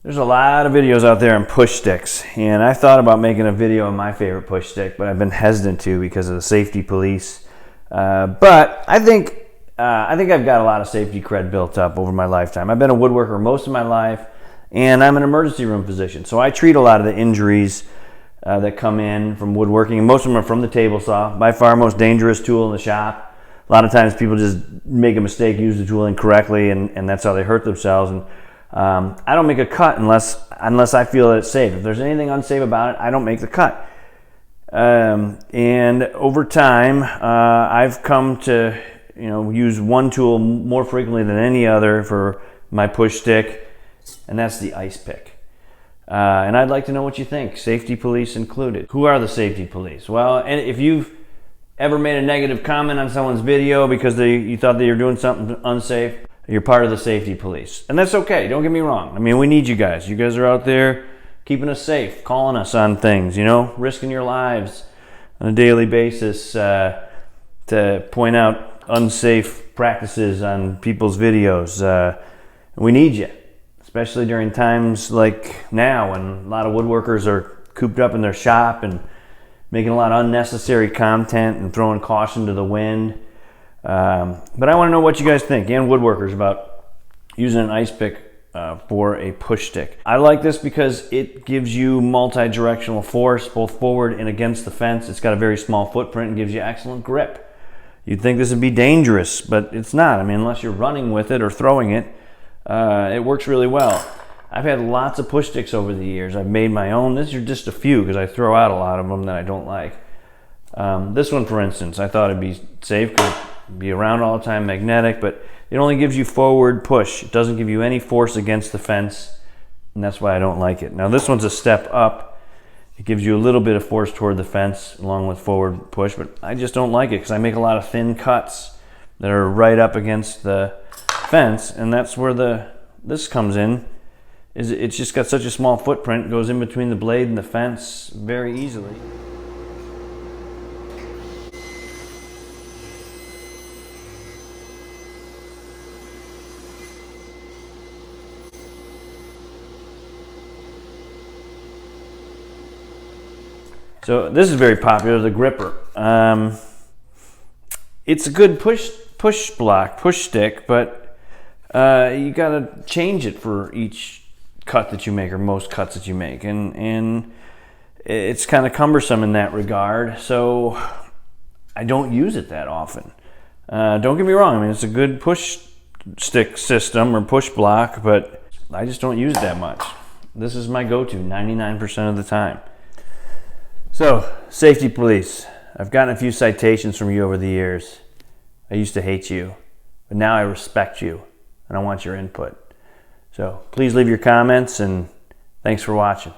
There's a lot of videos out there on push sticks, and I thought about making a video on my favorite push stick, but I've been hesitant to because of the safety police. But I think I've got a lot of safety cred built up over my lifetime. I've been a woodworker most of my life, and I'm an emergency room physician, so I treat a lot of the injuries that come in from woodworking, and most of them are from the table saw. By far most dangerous tool in the shop. A lot of times people just make a mistake, use the tool incorrectly, and that's how they hurt themselves. And I don't make a cut unless I feel that it's safe. If there's anything unsafe about it, I don't make the cut. And over time, I've come to use one tool more frequently than any other for my push stick, and that's the ice pick. And I'd like to know what you think, safety police included. Who are the safety police? Well, and if you've ever made a negative comment on someone's video because you thought they were doing something unsafe, you're part of the safety police. And that's okay, don't get me wrong. I mean, we need you guys. You guys are out there keeping us safe, calling us on things, risking your lives on a daily basis to point out unsafe practices on people's videos. We need you, especially during times like now when a lot of woodworkers are cooped up in their shop and making a lot of unnecessary content and throwing caution to the wind. But I want to know what you guys think, and woodworkers, about using an ice pick for a push stick. I like this because it gives you multi-directional force, both forward and against the fence. It's got a very small footprint and gives you excellent grip. You'd think this would be dangerous, but it's not. I mean, unless you're running with it or throwing it, it works really well. I've had lots of push sticks over the years. I've made my own. These are just a few because I throw out a lot of them that I don't like. This one, for instance, I thought it'd be safe because it'd be around all the time, magnetic, but it only gives you forward push. It doesn't give you any force against the fence, and that's why I don't like it. Now, this one's a step up. It gives you a little bit of force toward the fence along with forward push, but I just don't like it because I make a lot of thin cuts that are right up against the fence, and that's where this comes in. It's just got such a small footprint, it goes in between the blade and the fence very easily. So this is very popular, the gripper. It's a good push stick, but you gotta change it for each cut that you make, or most cuts that you make, and it's kind of cumbersome in that regard, so I don't use it that often. Don't get me wrong, I mean, it's a good push stick system or push block, but I just don't use it that much. This is my go-to 99% of the time. So, safety police, I've gotten a few citations from you over the years. I used to hate you, but now I respect you and I want your input. So please leave your comments, and thanks for watching.